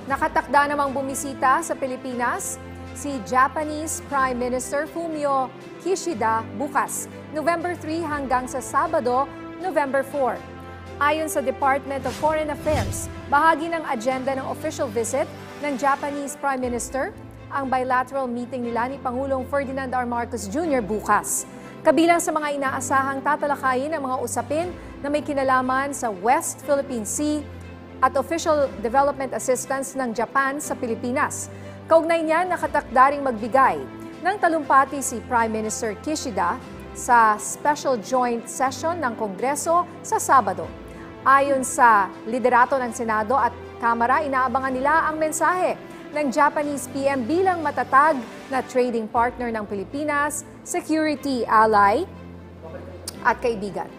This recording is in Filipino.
Nakatakda namang bumisita sa Pilipinas si Japanese Prime Minister Fumio Kishida bukas, November 3 hanggang sa Sabado, November 4. Ayon sa Department of Foreign Affairs, bahagi ng agenda ng official visit ng Japanese Prime Minister ang bilateral meeting nila ni Pangulong Ferdinand R. Marcos Jr. bukas. Kabilang sa mga inaasahang tatalakayin ang mga usapin na may kinalaman sa West Philippine Sea at official development assistance ng Japan sa Pilipinas. Kaugnay niyan, nakatakda ring magbigay ng talumpati si Prime Minister Kishida sa special joint session ng Kongreso sa Sabado. Ayon sa liderato ng Senado at Kamara, inaabangan nila ang mensahe ng Japanese PM bilang matatag na trading partner ng Pilipinas, security ally at kaibigan.